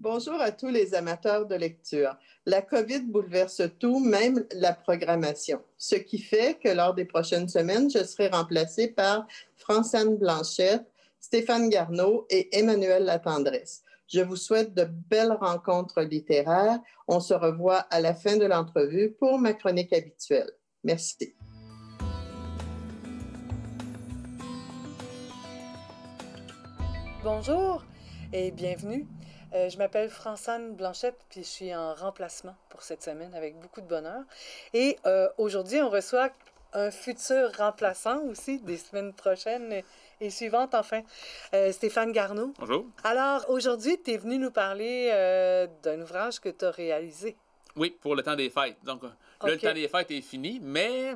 Bonjour à tous les amateurs de lecture. La COVID bouleverse tout, même la programmation. Ce qui fait que lors des prochaines semaines, je serai remplacée par France-Anne Blanchette, Stéphane Garneau et Emmanuel Latendresse. Je vous souhaite de belles rencontres littéraires. On se revoit à la fin de l'entrevue pour ma chronique habituelle. Merci. Bonjour et bienvenue. Je m'appelle France-Anne Blanchette, puis je suis en remplacement pour cette semaine avec beaucoup de bonheur. Et aujourd'hui, on reçoit un futur remplaçant aussi des semaines prochaines et suivantes, enfin, Stéphane Garneau. Bonjour. Alors, aujourd'hui, tu es venu nous parler d'un ouvrage que tu as réalisé. Oui, pour le temps des fêtes. Donc, là, le temps des fêtes est fini, mais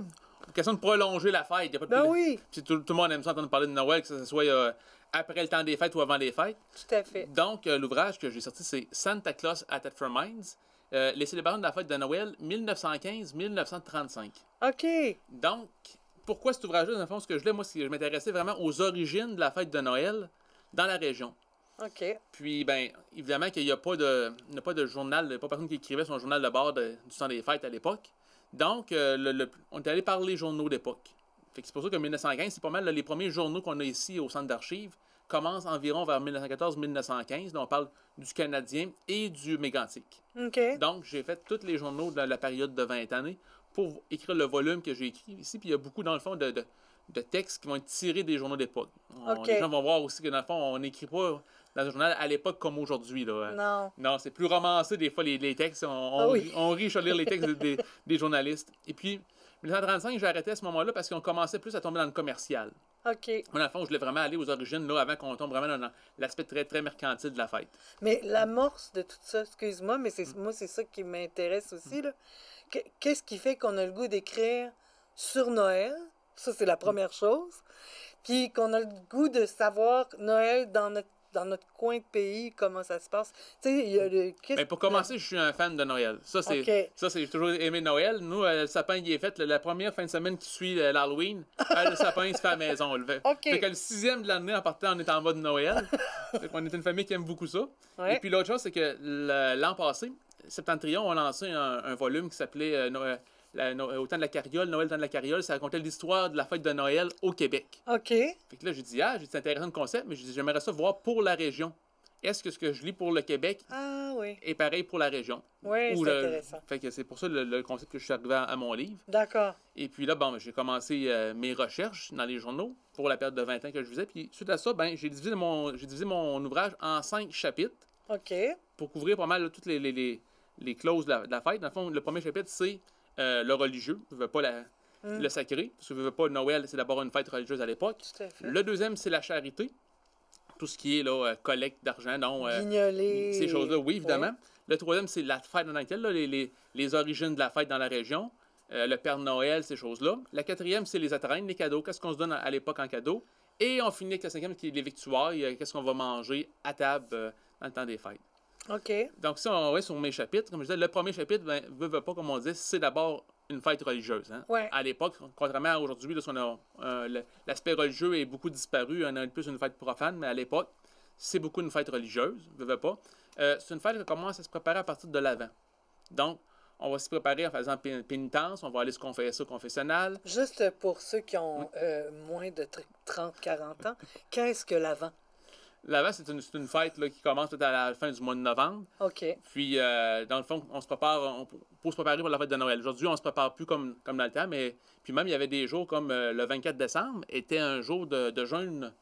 question de prolonger la fête. Y a pas de Ben oui! Puis tout le monde aime ça entendre parler de Noël, que ce soit après le temps des fêtes ou avant les fêtes. Tout à fait. Donc, l'ouvrage que j'ai sorti, c'est Santa Claus at Thetford Mines, les célébrations de la fête de Noël 1915-1935. OK. Donc, pourquoi cet ouvrage-là, dans le fond, ce que je voulais, moi, c'est que je m'intéressais vraiment aux origines de la fête de Noël dans la région. OK. Puis, ben, évidemment qu'il n'y a pas de journal, il n'y a pas personne qui écrivait son journal de bord du temps des fêtes à l'époque. Donc, on est allé par les journaux d'époque. Fait que c'est pour ça que 1915, c'est pas mal, là, les premiers journaux qu'on a ici au centre d'archives commencent environ vers 1914-1915. Donc, on parle du Canadien et du Mégantic. OK. Donc, j'ai fait tous les journaux de la période de 20 années pour écrire le volume que j'ai écrit ici. Puis, il y a beaucoup, dans le fond, de textes qui vont être tirés des journaux d'époque. OK. Les gens vont voir aussi que, dans le fond, on n'écrit pas dans un journal à l'époque comme aujourd'hui. Non. Non, c'est plus romancé des fois les textes. On rit à lire les textes des journalistes. Et puis, 1935, j'ai arrêté à ce moment-là parce qu'on commençait plus à tomber dans le commercial. OK. Moi, dans le fond, je voulais vraiment aller aux origines là, avant qu'on tombe vraiment dans l'aspect très, très mercantile de la fête. Mais l'amorce de tout ça, excuse-moi, mais moi, c'est ça qui m'intéresse aussi, là. Qu'est-ce qui fait qu'on a le goût d'écrire sur Noël? Ça, c'est la première chose. Puis qu'on a le goût de savoir Noël dans notre coin de pays, comment ça se passe. Tu sais, il y a le... Ben, pour commencer, je suis un fan de Noël. Ça, c'est j'ai toujours aimé Noël. Nous, le sapin, il est fait la première fin de semaine qui suit l'Halloween. Le sapin, il se fait à la maison. Fait que le 6e de l'année, en partant, on est en mode Noël. Fait qu'on est une famille qui aime beaucoup ça. Ouais. Et puis l'autre chose, c'est que l'an passé, Septentrion a lancé un volume qui s'appelait au temps de la carriole, Noël au temps de la carriole. Ça racontait l'histoire de la fête de Noël au Québec. OK. Fait que là, j'ai dit, c'est intéressant le concept, mais j'aimerais ça voir pour la région. Est-ce que ce que je lis pour le Québec est pareil pour la région? Oui, c'est intéressant. Fait que c'est pour ça le concept que je suis arrivé à mon livre. D'accord. Et puis là, j'ai commencé mes recherches dans les journaux pour la période de 20 ans que je faisais. Puis suite à ça, j'ai divisé mon ouvrage en 5 chapitres. OK. Pour couvrir pas mal là, toutes les clauses de la fête. Dans le fond, le premier chapitre, c'est le religieux. Je veux pas le sacré. Parce que je veux pas Noël, c'est d'abord une fête religieuse à l'époque. Tout à fait. Le deuxième, c'est la charité. Tout ce qui est là, collecte d'argent, Guignoler. Ces choses-là, oui, évidemment. Ouais. Le troisième, c'est la fête en tant que telle, là, les origines de la fête dans la région. Le Père Noël, ces choses-là. La quatrième, c'est les attraines, les cadeaux. Qu'est-ce qu'on se donne à l'époque en cadeau. Et on finit avec la cinquième, qui est les victoires. Qu'est-ce qu'on va manger à table dans le temps des fêtes. OK. Donc, si on va sur mes chapitres, comme je disais, le premier chapitre, veut pas, comme on dit, c'est d'abord une fête religieuse. Hein? Ouais. À l'époque, contrairement à aujourd'hui, l'aspect religieux est beaucoup disparu. On a plus une fête profane, mais à l'époque, c'est beaucoup une fête religieuse, veut pas. C'est une fête qui commence à se préparer à partir de l'Avent. Donc, on va se préparer en faisant pénitence, on va aller se confesser au confessionnal. Juste pour ceux qui ont moins de 30-40 ans, qu'est-ce que l'Avent? L'Avent, c'est une fête là, qui commence peut-être à la fin du mois de novembre. OK. Puis, dans le fond, on se prépare pour se préparer pour la fête de Noël. Aujourd'hui, on se prépare plus comme dans le temps, mais puis même, il y avait des jours comme le 24 décembre, était un jour de jeûne.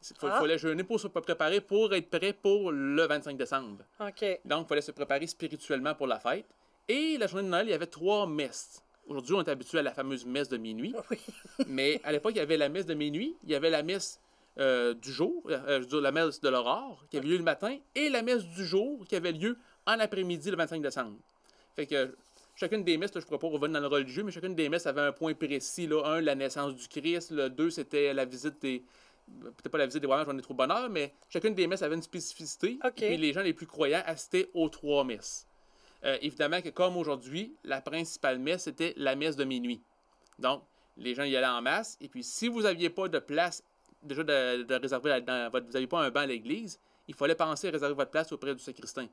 Il fallait jeûner pour se préparer, pour être prêt pour le 25 décembre. OK. Donc, il fallait se préparer spirituellement pour la fête. Et la journée de Noël, il y avait 3 messes. Aujourd'hui, on est habitué à la fameuse messe de minuit. Oui. Mais à l'époque, il y avait la messe de minuit, il y avait la messe du jour, je veux dire la messe de l'aurore, qui avait lieu le matin, et la messe du jour, qui avait lieu en après-midi le 25 décembre. Fait que chacune des messes, là, je ne pourrais pas revenir dans le religieux, mais chacune des messes avait un point précis. Là. Un, la naissance du Christ. Le 2, c'était la visite des... Peut-être pas la visite des voyages, j'en ai trop bonheur, mais chacune des messes avait une spécificité. OK. Et puis les gens les plus croyants assistaient aux 3 messes. Évidemment que comme aujourd'hui, la principale messe, c'était la messe de minuit. Donc, les gens y allaient en masse. Et puis, si vous n'aviez pas de place déjà de réserver vous n'aviez pas un banc à l'église, il fallait penser à réserver votre place auprès du sacristain.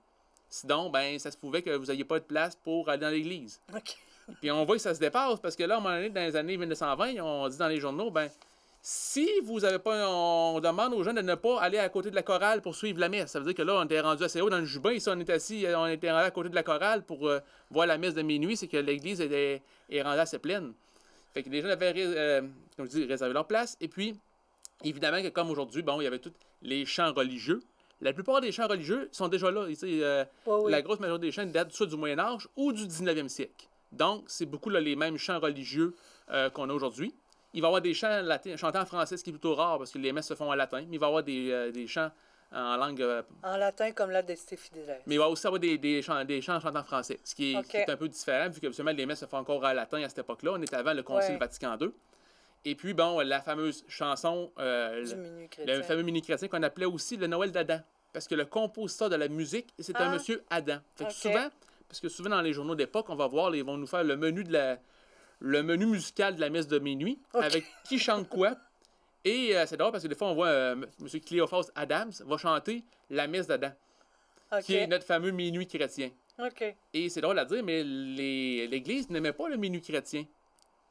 Sinon, ben, ça se pouvait que vous n'ayez pas de place pour aller dans l'église. OK. Puis on voit que ça se dépasse parce que là, à un moment donné, dans les années 1920, on dit dans les journaux, ben, si vous avez pas, on demande aux jeunes de ne pas aller à côté de la chorale pour suivre la messe. Ça veut dire que là, on était rendu assez haut dans le jubin. Ici, on était assis, on était rendu à côté de la chorale pour voir la messe de minuit. C'est que l'église est rendue assez pleine. Fait que les gens avaient, comme je dis, réservé leur place. Et puis, évidemment que comme aujourd'hui, bon, il y avait tous les chants religieux. La plupart des chants religieux sont déjà là. Oui. La grosse majorité des chants datent soit du Moyen Âge ou du 19e siècle. Donc, c'est beaucoup là, les mêmes chants religieux qu'on a aujourd'hui. Il va y avoir des chants chantés en français, ce qui est plutôt rare parce que les messes se font en latin. Mais il va y avoir des chants en langue. En latin, comme la de Fideles. Mais il va aussi avoir des chants chantés en français, ce qui est un peu différent, vu que absolument, les messes se font encore en latin à cette époque-là. On est avant le Concile Vatican II. Et puis, bon, la fameuse chanson, le fameux minuit chrétien qu'on appelait aussi le Noël d'Adam. Parce que le compositeur de la musique, c'est un monsieur Adam. Fait que souvent, dans les journaux d'époque, on va voir, ils vont nous faire le menu musical de la messe de minuit, avec qui chante quoi. Et c'est drôle parce que des fois, on voit M. Cléophas Adams va chanter la messe d'Adam, qui est notre fameux minuit chrétien. Et c'est drôle à dire, mais l'Église n'aimait pas le minuit chrétien.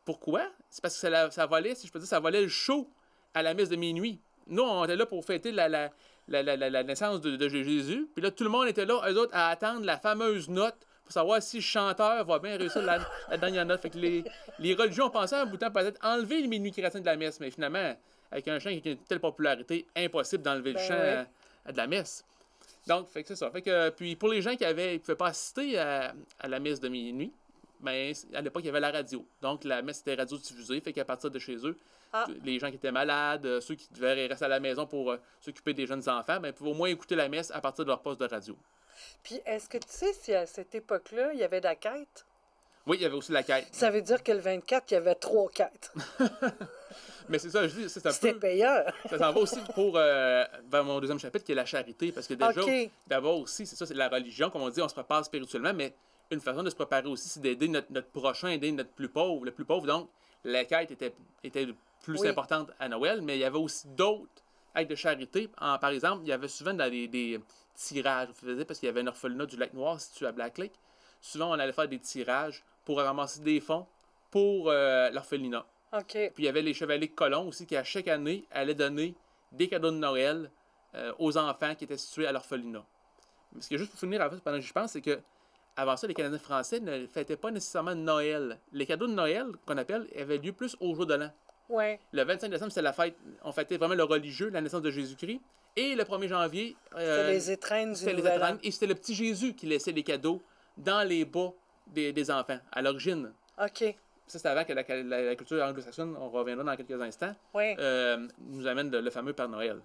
Pourquoi? C'est parce que ça volait, si je peux dire, ça volait le show à la messe de minuit. Nous, on était là pour fêter la naissance de Jésus. Puis là, tout le monde était là, eux autres, à attendre la fameuse note pour savoir si le chanteur va bien réussir la dernière note. Fait que les religions pensaient un bout de temps peut-être enlever le minuit chrétien de la messe, mais finalement, avec un chant qui a une telle popularité, impossible d'enlever le chant de la messe. Donc, fait que c'est ça. Fait que, puis pour les gens qui ne pouvaient pas assister à la messe de minuit, ben, à l'époque, il y avait la radio. Donc, la messe était radiodiffusée, fait qu'à partir de chez eux, les gens qui étaient malades, ceux qui devaient rester à la maison pour s'occuper des jeunes enfants, ben, pouvaient au moins écouter la messe à partir de leur poste de radio. Puis, est-ce que tu sais si à cette époque-là, il y avait de la quête? Oui, il y avait aussi la quête. Ça veut dire que le 24, il y avait 3 quêtes. Mais c'est ça, je dis, c'est un peu... C'était payant. Ça s'en va aussi pour vers mon deuxième chapitre, qui est la charité, parce que déjà, d'abord aussi, c'est ça, c'est la religion, comme on dit, on se prépare spirituellement, mais une façon de se préparer aussi, c'est d'aider notre prochain, aider notre plus pauvre, le plus pauvre. Donc, la quête était plus importante à Noël, mais il y avait aussi d'autres actes de charité. Par exemple, il y avait souvent des tirages, parce qu'il y avait un orphelinat du Lac-Noir situé à Black Lake. Souvent, on allait faire des tirages pour ramasser des fonds pour l'orphelinat. Puis il y avait les chevaliers de colons aussi qui, à chaque année, allaient donner des cadeaux de Noël aux enfants qui étaient situés à l'orphelinat. Mais ce que juste pour finir, pendant que je pense, c'est que avant ça, les Canadiens français ne fêtaient pas nécessairement Noël. Les cadeaux de Noël, qu'on appelle, avaient lieu plus au jour de l'an. Le 25 décembre, c'était la fête, on fêtait vraiment le religieux, la naissance de Jésus-Christ. Et le 1er janvier, c'était les étrennes du Nouvel An. Et c'était le petit Jésus qui laissait les cadeaux dans les bas des enfants, à l'origine. Ça, c'était avant que la culture anglo-saxonne, on reviendra dans quelques instants, nous amène le fameux Père Noël.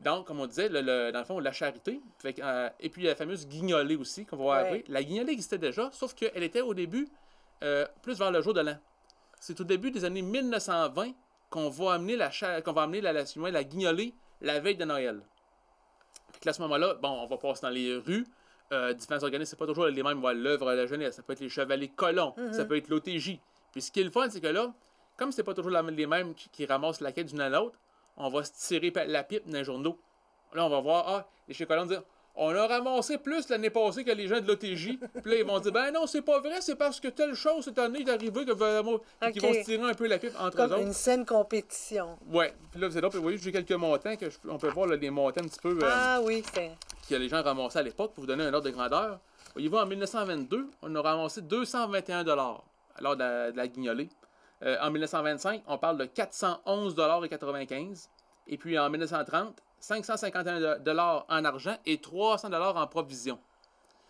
Donc, comme on disait, dans le fond, la charité. Et puis, la fameuse guignolée aussi, qu'on va voir après. La guignolée existait déjà, sauf qu'elle était au début plus vers le jour de l'an. C'est au début des années 1920 qu'on va amener la guignolée la veille de Noël. Puis là, à ce moment-là, bon, on va passer dans les rues. Différents organismes, c'est pas toujours les mêmes. L'œuvre de la jeunesse, ça peut être les chevaliers colons, ça peut être l'OTJ. Puis ce qui est le fun, c'est que là, comme c'est pas toujours les mêmes qui ramassent la quête d'une à l'autre, on va se tirer la pipe dans les journaux. Là, on va voir, les chez colons dire on a ramassé plus l'année passée que les gens de l'OTJ. Puis là, ils vont dire ben non, c'est pas vrai, c'est parce que telle chose cette année est arrivée qu'ils vont se tirer un peu la pipe entre eux autres. Comme une saine compétition. Ouais. Puis là, c'est drôle. Vous voyez, j'ai quelques montants on peut voir les montants un petit peu. Que les gens ramassaient à l'époque pour vous donner un ordre de grandeur. Voyez-vous, en 1922, on a ramassé 221 $ alors de la guignolée. En 1925, on parle de 411,95 $. Et puis en 1930, 551 $ en argent et 300 $ en provision.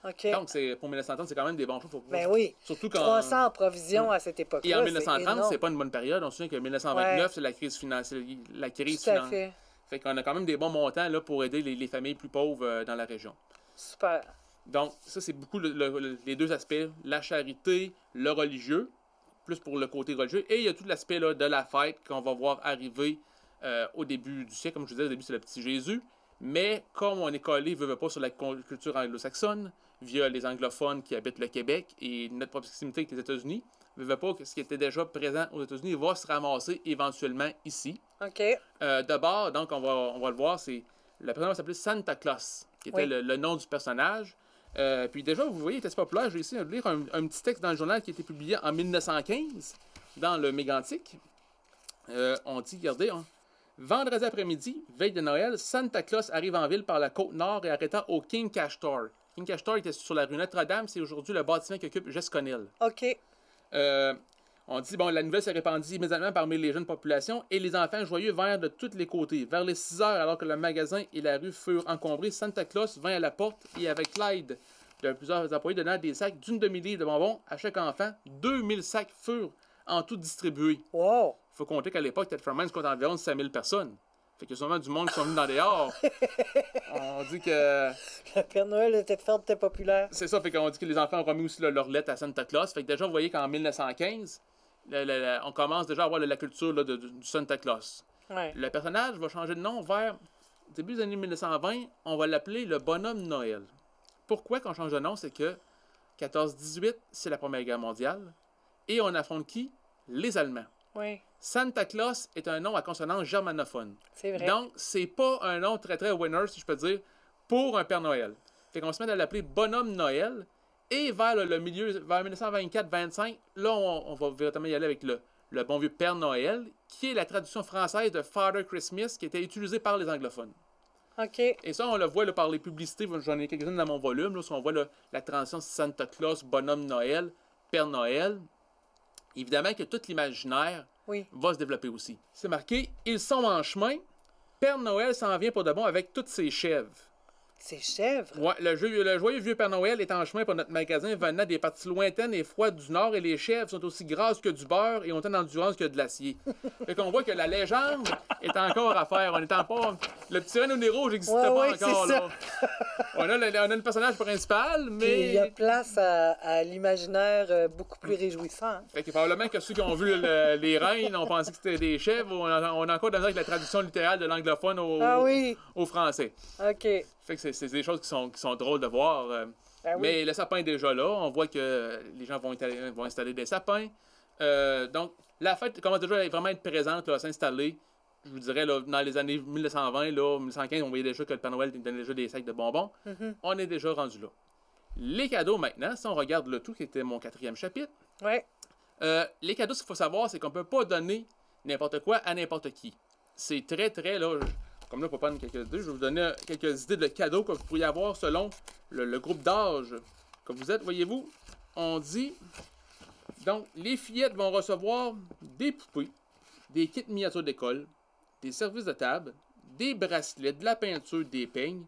Donc, pour 1930, c'est quand même des bons choses. Ben oui. Surtout quand 300 en provision à cette époque-là. Et en 1930, c'est pas une bonne période. On se souvient que 1929, c'est la crise financière. Tout à fait. Fait qu'on a quand même des bons montants là, pour aider les familles plus pauvres dans la région. Super. Donc, ça, c'est beaucoup les deux aspects, la charité, le religieux, plus pour le côté religieux. Et il y a tout l'aspect de la fête qu'on va voir arriver au début du siècle. Comme je vous disais, au début, c'est le petit Jésus. Mais comme on est collé, veut pas sur la culture anglo-saxonne, via les anglophones qui habitent le Québec et notre proximité avec les États-Unis, veut pas que ce qui était déjà présent aux États-Unis va se ramasser éventuellement ici. D'abord, donc, on va le voir, c'est la personne va s'appeler Santa Claus, qui était le nom du personnage. Puis déjà, vous voyez, il était populaire. J'ai essayé de lire un petit texte dans le journal qui a été publié en 1915 dans le Mégantic. On dit, regardez, vendredi après-midi, veille de Noël, Santa Claus arrive en ville par la côte nord et arrêta au King Cash Store. King Cash Store était sur la rue Notre-Dame. C'est aujourd'hui le bâtiment qui occupe Jesconil. OK. On dit, bon, la nouvelle s'est répandue immédiatement parmi les jeunes populations et les enfants joyeux vinrent de tous les côtés. Vers les 6 heures, alors que le magasin et la rue furent encombrés, Santa Claus vint à la porte et avec l'aide de plusieurs employés donnant des sacs d'une demi-livre de bonbons à chaque enfant, 2000 sacs furent en tout distribués. Wow! Il faut compter qu'à l'époque, Ted Fairmans compte environ 5000 personnes. Fait qu'il y a sûrement du monde qui sont venus dans des dehors. On dit que... Le Père Noël était fort, était populaire. C'est ça, fait qu'on dit que les enfants ont remis aussi leur lettre à Santa Claus. Fait que déjà, vous voyez qu'en 1915... on commence déjà à avoir la culture là, du Santa Claus. Ouais. Le personnage va changer de nom vers début des années 1920. On va l'appeler le bonhomme Noël. Pourquoi qu'on change de nom? C'est que 14-18, c'est la Première Guerre mondiale. Et on affronte qui? Les Allemands. Oui, Santa Claus est un nom à consonance germanophone. c'est vrai. Donc, c'est pas un nom très très winner, si je peux dire, pour un Père Noël. Fait qu'on se met à l'appeler bonhomme Noël. Et vers le milieu, vers 1924-25, là, on va véritablement y aller avec le bon vieux Père Noël, qui est la traduction française de Father Christmas, qui était utilisée par les anglophones. OK. Et ça, on le voit là, par les publicités, j'en ai quelques-unes dans mon volume, là, où on voit là, la transition Santa Claus, bonhomme Noël, Père Noël. Évidemment que tout l'imaginaire Oui. va se développer aussi. C'est marqué, ils sont en chemin, Père Noël s'en vient pour de bon avec toutes ses chèvres. C'est chèvre. Ouais, le joyeux vieux Père Noël est en chemin pour notre magasin venant des parties lointaines et froides du Nord et les chèvres sont aussi grasses que du beurre et ont tant d'endurance que de l'acier. Fait qu'on voit que la légende est encore à faire. On est pas... Le petit Reine au nez rouge n'existe pas encore. Là. On a le personnage principal, mais... Puis il y a place à l'imaginaire beaucoup plus réjouissant. Hein? Fait que probablement que ceux qui ont vu les reines ont pensé que c'était des chèvres. On a encore de la misère avec la traduction littérale de l'anglophone au français. OK. Fait que c'est des choses qui sont drôles de voir. Ben oui. Mais le sapin est déjà là. On voit que les gens vont installer des sapins. Donc, la fête commence déjà à vraiment être présente, là, à s'installer. Je vous dirais, là, dans les années 1920, là, 1915, on voyait déjà que le Père Noël donnait déjà des sacs de bonbons. Mm-hmm. On est déjà rendu là. Les cadeaux, maintenant, si on regarde le tout, qui était mon 4e chapitre, Ouais. les cadeaux, ce qu'il faut savoir, c'est qu'on ne peut pas donner n'importe quoi à n'importe qui. C'est très, très, là... Comme là, pour prendre quelques idées, je vais vous donner quelques idées de cadeaux que vous pourriez avoir selon le groupe d'âge que vous êtes. Voyez-vous, on dit... Donc, les fillettes vont recevoir des poupées, des kits miniatures d'école, des services de table, des bracelets, de la peinture, des peignes.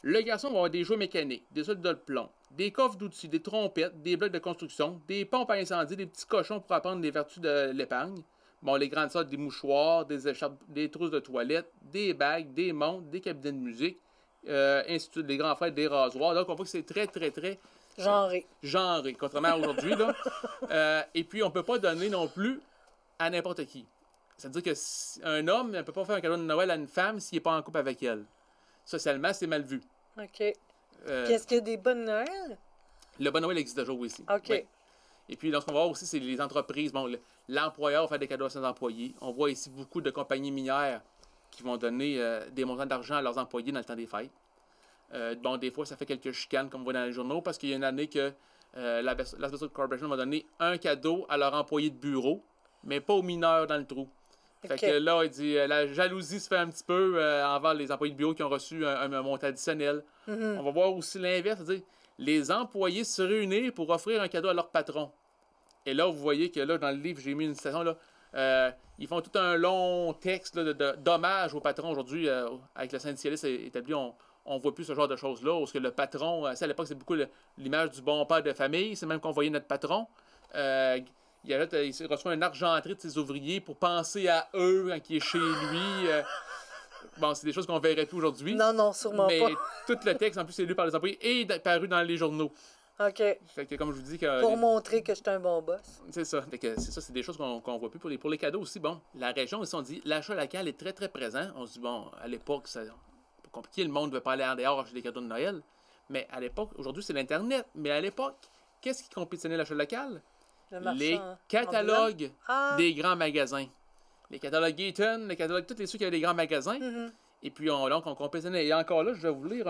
Le garçon va avoir des jouets mécaniques, des soldats de plomb, des coffres d'outils, des trompettes, des blocs de construction, des pompes à incendie, des petits cochons pour apprendre les vertus de l'épargne. Bon, les grandes sortes, des mouchoirs, des écharpes, des trousses de toilette, des bagues, des montres, des cabinets de musique, ainsi de suite, des grands frères, des rasoirs. Donc, on voit que c'est très, très, très... Genré. Genré, contrairement à aujourd'hui, là. Et puis, on ne peut pas donner non plus à n'importe qui. C'est-à-dire qu'un homme ne peut pas faire un cadeau de Noël à une femme s'il n'est pas en couple avec elle. Socialement, c'est mal vu. OK. Qu'est-ce qu'il y a des bonnes Noël? Le bon Noël existe déjà aussi. OK. Oui. Et puis, lorsqu'on va voir aussi, c'est les entreprises. Bon, l'employeur va faire des cadeaux à ses employés. On voit ici beaucoup de compagnies minières qui vont donner des montants d'argent à leurs employés dans le temps des fêtes. Bon, des fois, ça fait quelques chicanes, comme on voit dans les journaux, parce qu'il y a une année que l'Asbestos Corporation va donner un cadeau à leur employé de bureau, mais pas aux mineurs dans le trou. Fait que là, il dit, la jalousie se fait un petit peu envers les employés de bureau qui ont reçu un montant additionnel. Mm-hmm. On va voir aussi l'inverse, c'est-à-dire les employés se réunissent pour offrir un cadeau à leur patron. Et là, vous voyez que là, dans le livre, j'ai mis une citation, là, ils font tout un long texte là, d'hommage au patron. Aujourd'hui, avec le syndicaliste établi, on ne voit plus ce genre de choses-là. Parce que le patron, à l'époque, c'est beaucoup l'image du bon père de famille. C'est même qu'on voyait notre patron. Il reçoit une argenterie de ses ouvriers pour penser à eux quand il est chez lui. Bon, c'est des choses qu'on ne verrait plus aujourd'hui. Non, sûrement mais pas. tout le texte, en plus, c'est lu par les employés et paru dans les journaux. OK. Fait que, comme je vous dis... Pour montrer que je suis un bon boss. C'est ça. C'est des choses qu'on voit plus. Pour les cadeaux aussi, bon, la région, ici, on dit l'achat local est très, très présent. On se dit, bon, à l'époque, c'est compliqué, le monde ne veut pas aller en dehors acheter des cadeaux de Noël. Mais à l'époque, aujourd'hui, c'est l'Internet. Mais à l'époque, qu'est-ce qui compétitionnait l'achat local? Les catalogues des grands magasins. Les catalogues Eaton, tous les ceux qui avaient des grands magasins. Mm-hmm. Et puis, on compétitionnait. Et encore là, je vais vous lire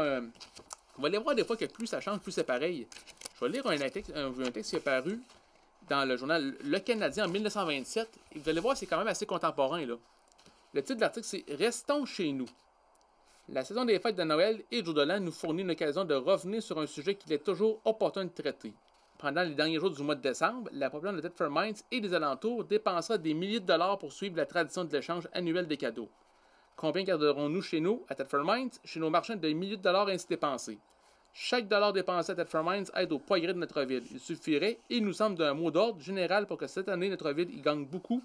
On va aller voir des fois que plus ça change, plus c'est pareil. Je vais lire un texte qui est paru dans le journal Le Canadien en 1927. Et vous allez voir, c'est quand même assez contemporain, là. Le titre de l'article, c'est « Restons chez nous ». La saison des fêtes de Noël et du jour de l'an nous fournit une occasion de revenir sur un sujet qu'il est toujours opportun de traiter. Pendant les derniers jours du mois de décembre, la population de Thetford Mines et des alentours dépensera des milliers de dollars pour suivre la tradition de l'échange annuel des cadeaux. Combien garderons-nous chez nous, à Thetford Mines, chez nos marchands, des milliers de dollars ainsi dépensés? Chaque dollar dépensé à Thetford Mines aide au progrès de notre ville. Il suffirait, et il nous semble d'un mot d'ordre général pour que cette année, notre ville y gagne beaucoup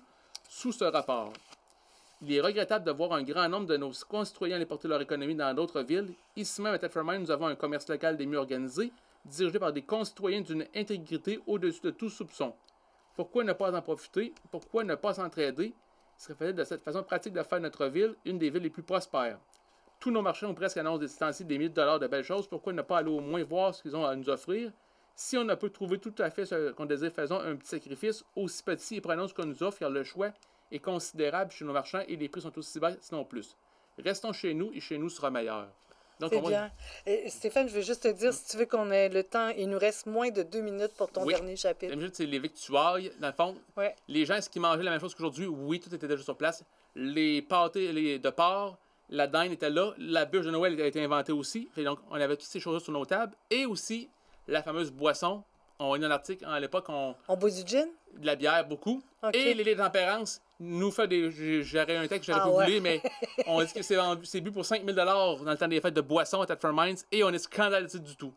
sous ce rapport. Il est regrettable de voir un grand nombre de nos concitoyens aller porter leur économie dans d'autres villes. Ici même à Thetford Mines, nous avons un commerce local des mieux organisé, dirigé par des concitoyens d'une intégrité au-dessus de tout soupçon. Pourquoi ne pas en profiter? Pourquoi ne pas s'entraider? Il serait facile de cette façon pratique de faire notre ville une des villes les plus prospères. Tous nos marchands ont presque annoncé des distances des milliers de dollars de belles choses. Pourquoi ne pas aller au moins voir ce qu'ils ont à nous offrir? Si on ne peut trouver tout à fait ce qu'on désire, faisons un petit sacrifice aussi petit et prenons ce qu'on nous offre, car le choix est considérable chez nos marchands et les prix sont aussi bas, sinon plus. Restons chez nous et chez nous sera meilleur. C'est bien. Et Stéphane, je veux juste te dire, si tu veux qu'on ait le temps, il nous reste moins de 2 minutes pour ton dernier chapitre. La minute, c'est les victuailles. Dans le fond, les gens, est-ce qu'ils mangeaient la même chose qu'aujourd'hui? Oui, tout était déjà sur place. Les pâtés de porc, la dinde était là. La bûche de Noël a été inventée aussi. Et donc, on avait toutes ces choses sur nos tables. Et aussi, la fameuse boisson. On a un article à l'époque. On boit du gin? De la bière, beaucoup. Okay. Et les laits de tempérance nous fait des. J'aurais un texte que j'aurais pu voulu, mais on dit que c'est bu pour 5 000 $ dans le temps des fêtes de boissons à Thetford Mines et on est scandalisé du tout.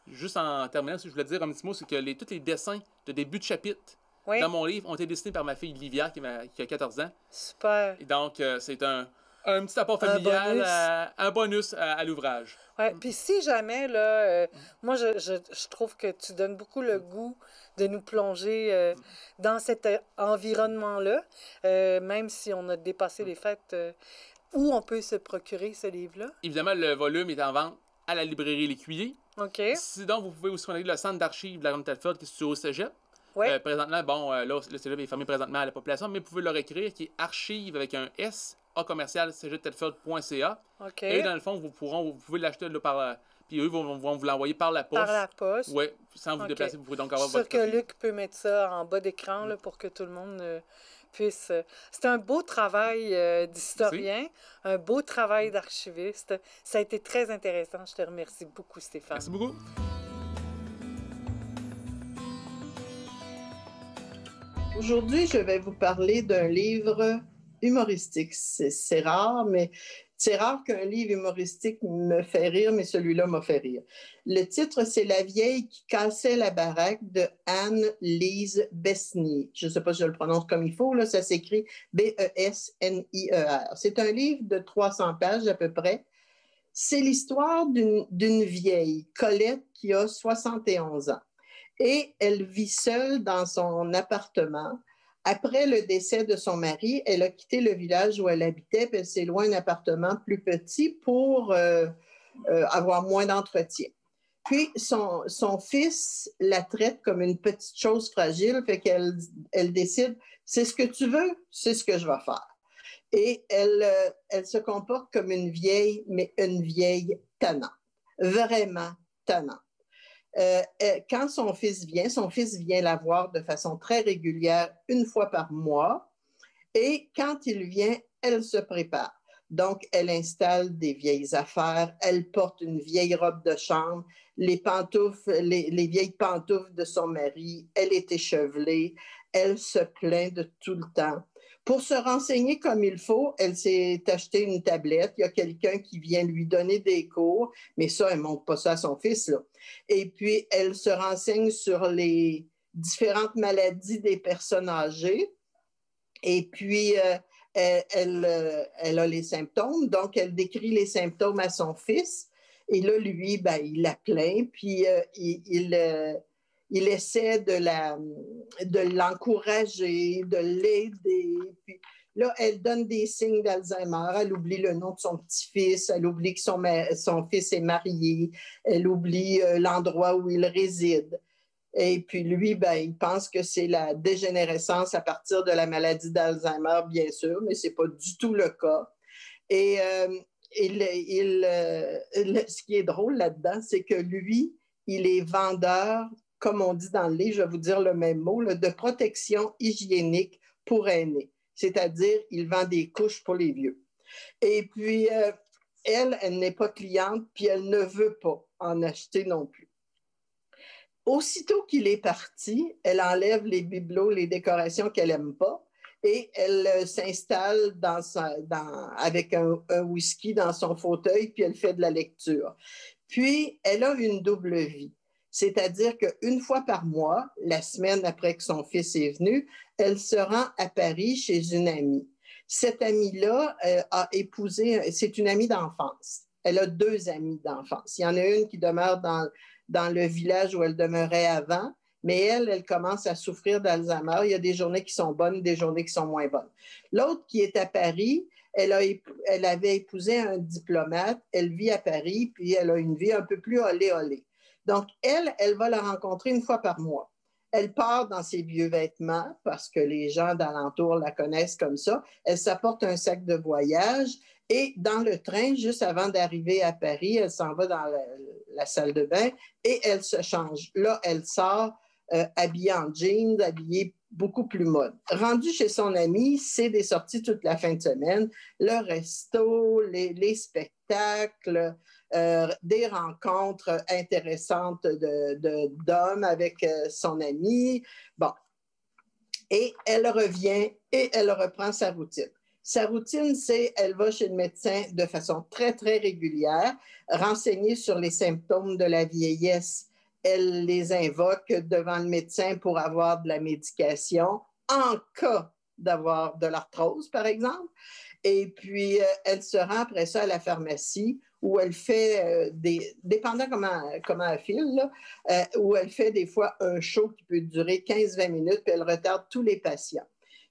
Juste en terminant, ce que je voulais dire un petit mot, c'est que tous les dessins de début de chapitre dans mon livre ont été dessinés par ma fille Livia qui a 14 ans. Super. Et donc, c'est un petit apport familial, un bonus à l'ouvrage. Ouais. Puis si jamais, là, moi, je trouve que tu donnes beaucoup le goût de nous plonger dans cet environnement-là, même si on a dépassé les fêtes, où on peut se procurer ce livre-là? Évidemment, le volume est en vente à la librairie L'Écuyer. OK. Sinon, vous pouvez aussi contacter le centre d'archives de la Grande Thetford qui est situé au Cégep. Ouais. Présentement, là, le Cégep est fermé présentement à la population, mais vous pouvez leur écrire qui est archive avec un S, A commercial, cégepthetford.ca. OK. Et dans le fond, vous pouvez l'acheter là, puis eux vont vous l'envoyer par la poste. Par la poste. Oui, sans vous déplacer, vous pouvez donc avoir votre copie. Je suis sûre que Luc peut mettre ça en bas d'écran là, pour que tout le monde puisse... C'est un beau travail d'historien, un beau travail d'archiviste. Ça a été très intéressant. Je te remercie beaucoup, Stéphane. Merci beaucoup. Aujourd'hui, je vais vous parler d'un livre humoristique. C'est rare, mais c'est rare qu'un livre humoristique me fait rire, mais celui-là m'a fait rire. Le titre, c'est La vieille qui cassait la baraque de Anne-Lise Besnier. Je ne sais pas si je le prononce comme il faut, là, ça s'écrit B-E-S-N-I-E-R. C'est un livre de 300 pages à peu près. C'est l'histoire d'une vieille, Colette, qui a 71 ans. Et elle vit seule dans son appartement. Après le décès de son mari, elle a quitté le village où elle habitait, puis elle s'est loin d'un appartement plus petit pour avoir moins d'entretien. Puis son fils la traite comme une petite chose fragile, fait qu'elle décide, c'est ce que tu veux, c'est ce que je vais faire. Et elle se comporte comme une vieille, mais une vieille tannante, vraiment tannante. Quand son fils vient la voir de façon très régulière, une fois par mois. Et quand il vient, elle se prépare. Donc, elle installe des vieilles affaires, elle porte une vieille robe de chambre, les pantoufles, les vieilles pantoufles de son mari, elle est échevelée, elle se plaint de tout le temps. Pour se renseigner comme il faut, elle s'est acheté une tablette. Il y a quelqu'un qui vient lui donner des cours, mais ça, elle ne montre pas ça à son fils, là. Et puis, elle se renseigne sur les différentes maladies des personnes âgées. Et puis, elle a les symptômes. Donc, elle décrit les symptômes à son fils. Et là, lui, ben, il la plaint, puis il essaie de l'encourager, de l'aider. Puis là, elle donne des signes d'Alzheimer. Elle oublie le nom de son petit-fils. Elle oublie que son fils est marié. Elle oublie l'endroit où il réside. Et puis lui, ben, il pense que c'est la dégénérescence à partir de la maladie d'Alzheimer, bien sûr, mais ce n'est pas du tout le cas. Et ce qui est drôle là-dedans, c'est que lui, il est vendeur, comme on dit dans le livre, je vais vous dire le même mot, là, de protection hygiénique pour aînés. C'est-à-dire, il vend des couches pour les vieux. Et puis, elle n'est pas cliente, puis elle ne veut pas en acheter non plus. Aussitôt qu'il est parti, elle enlève les bibelots, les décorations qu'elle n'aime pas, et elle s'installe avec un whisky dans son fauteuil, puis elle fait de la lecture. Puis, elle a une double vie. C'est-à-dire qu'une fois par mois, la semaine après que son fils est venu, elle se rend à Paris chez une amie. Cette amie-là a épousé, c'est une amie d'enfance. Elle a 2 amies d'enfance. Il y en a une qui demeure dans le village où elle demeurait avant, mais elle commence à souffrir d'Alzheimer. Il y a des journées qui sont bonnes, des journées qui sont moins bonnes. L'autre qui est à Paris, elle avait épousé un diplomate, elle vit à Paris, puis elle a une vie un peu plus olé-olé. Donc, elle va la rencontrer une fois par mois. Elle part dans ses vieux vêtements parce que les gens d'alentour la connaissent comme ça. Elle s'apporte un sac de voyage et dans le train, juste avant d'arriver à Paris, elle s'en va dans la salle de bain et elle se change. Là, elle sort habillée en jeans, habillée beaucoup plus mode. Rendue chez son amie, c'est des sorties toute la fin de semaine, le resto, les spectacles, des rencontres intéressantes d'hommes avec son ami. Bon. Et elle revient et elle reprend sa routine. Sa routine, c'est elle va chez le médecin de façon très, très régulière, renseignée sur les symptômes de la vieillesse. Elle les invoque devant le médecin pour avoir de la médication en cas d'avoir de l'arthrose, par exemple. Et puis, elle se rend après ça à la pharmacie où elle fait, dépendant comment elle file, là, où elle fait des fois un show qui peut durer 15-20 minutes, puis elle retarde tous les patients.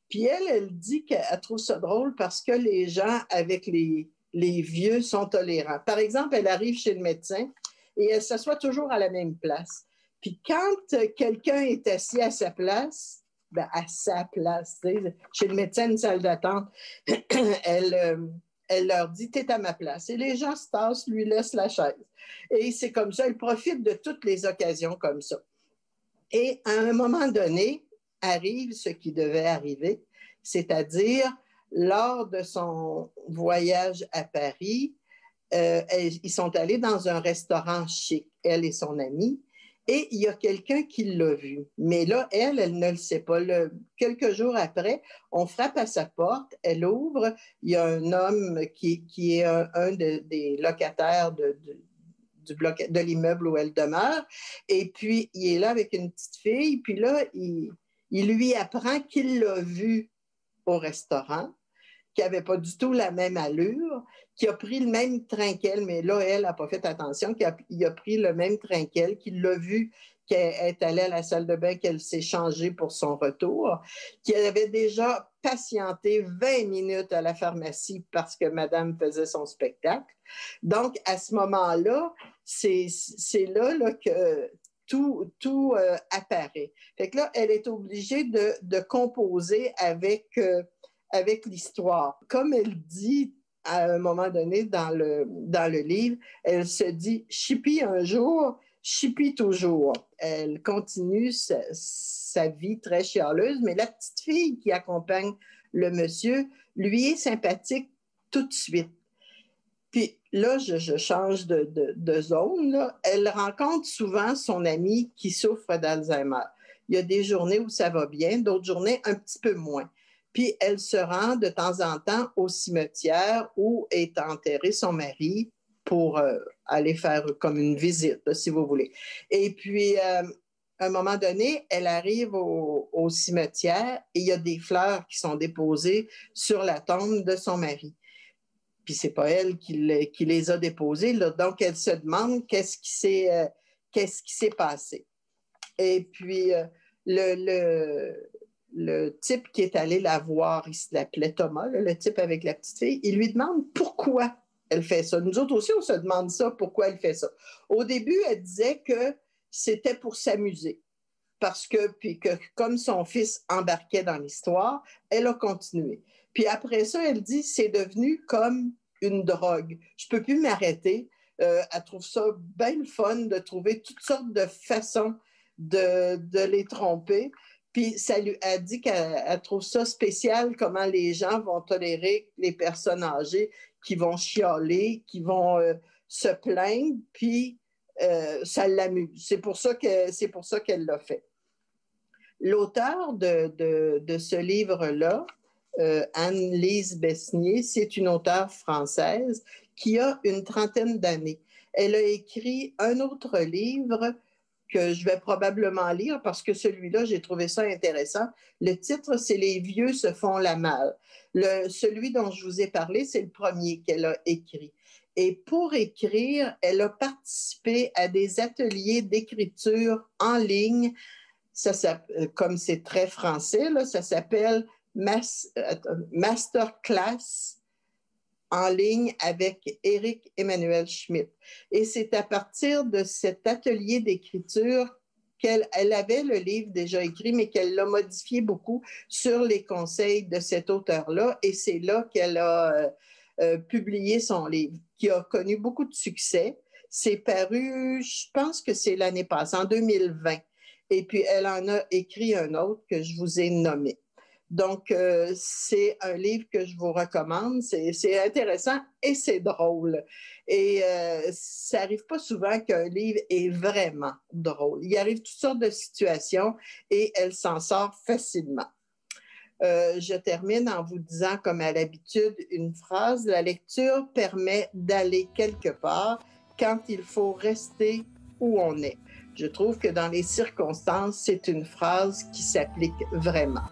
Puis elle dit qu'elle trouve ça drôle parce que les gens avec les vieux sont tolérants. Par exemple, elle arrive chez le médecin et elle s'assoit toujours à la même place. Puis quand quelqu'un est assis à sa place, ben à sa place, chez le médecin, une salle d'attente, elle leur dit « T'es à ma place ». Et les gens se tassent, lui laissent la chaise. Et c'est comme ça, elle profite de toutes les occasions comme ça. Et à un moment donné, arrive ce qui devait arriver, c'est-à-dire lors de son voyage à Paris, ils sont allés dans un restaurant chic, elle et son amie, et il y a quelqu'un qui l'a vu. Mais là, elle ne le sait pas. Quelques jours après, on frappe à sa porte, elle ouvre, il y a un homme qui est un des locataires de l'immeuble où elle demeure. Et puis, il est là avec une petite fille. Puis là, il lui apprend qu'il l'a vue au restaurant, qui n'avait pas du tout la même allure, qui a pris le même train qu'elle, mais là, elle n'a pas fait attention, qu'il a pris le même train qu'elle, qu'il l'a vu, qu'elle est allée à la salle de bain, qu'elle s'est changée pour son retour, qu'il avait déjà patienté 20 minutes à la pharmacie parce que madame faisait son spectacle. Donc, à ce moment-là, c'est là que tout apparaît. Fait que là, elle est obligée de composer avec l'histoire. Comme elle dit à un moment donné dans le livre, elle se dit « Chippie un jour, Chippie toujours ». Elle continue sa vie très chialeuse, mais la petite fille qui accompagne le monsieur lui est sympathique tout de suite. Puis là, je change de zone. Là. Elle rencontre souvent son amie qui souffre d'Alzheimer. Il y a des journées où ça va bien, d'autres journées un petit peu moins. Puis elle se rend de temps en temps au cimetière où est enterré son mari pour aller faire comme une visite, là, si vous voulez. Et puis, à un moment donné, elle arrive au cimetière et il y a des fleurs qui sont déposées sur la tombe de son mari. Puis c'est pas elle qui les a déposées, là. Donc elle se demande qu'est-ce qui s'est passé. Et puis le type qui est allé la voir, il s'appelait Thomas, là, le type avec la petite fille, il lui demande pourquoi elle fait ça. Nous autres aussi, on se demande ça, pourquoi elle fait ça. Au début, elle disait que c'était pour s'amuser. Puis que comme son fils embarquait dans l'histoire, elle a continué. Puis après ça, elle dit, c'est devenu comme une drogue. Je peux plus m'arrêter. Elle trouve ça bien le fun de trouver toutes sortes de façons de les tromper. Puis ça lui a dit qu'elle trouve ça spécial, comment les gens vont tolérer les personnes âgées qui vont chialer, qui vont se plaindre, puis ça l'amuse. C'est pour ça qu'elle l'a fait. L'auteur de ce livre-là, Anne-Lise Besnier, c'est une auteure française qui a une trentaine d'années. Elle a écrit un autre livre que je vais probablement lire parce que celui-là, j'ai trouvé ça intéressant. Le titre, c'est « Les vieux se font la malle ». Celui dont je vous ai parlé, c'est le premier qu'elle a écrit. Et pour écrire, elle a participé à des ateliers d'écriture en ligne. Comme c'est très français, là, ça s'appelle Masterclass en ligne avec Éric Emmanuel Schmitt. Et c'est à partir de cet atelier d'écriture qu'elle avait le livre déjà écrit, mais qu'elle l'a modifié beaucoup sur les conseils de cet auteur-là. Et c'est là qu'elle a publié son livre, qui a connu beaucoup de succès. C'est paru, je pense que c'est l'année passée, en 2020. Et puis, elle en a écrit un autre que je vous ai nommé. Donc, c'est un livre que je vous recommande. C'est intéressant et c'est drôle. Et ça n'arrive pas souvent qu'un livre est vraiment drôle. Il arrive toutes sortes de situations et elle s'en sort facilement. Je termine en vous disant, comme à l'habitude, une phrase. La lecture permet d'aller quelque part quand il faut rester où on est. Je trouve que dans les circonstances, c'est une phrase qui s'applique vraiment.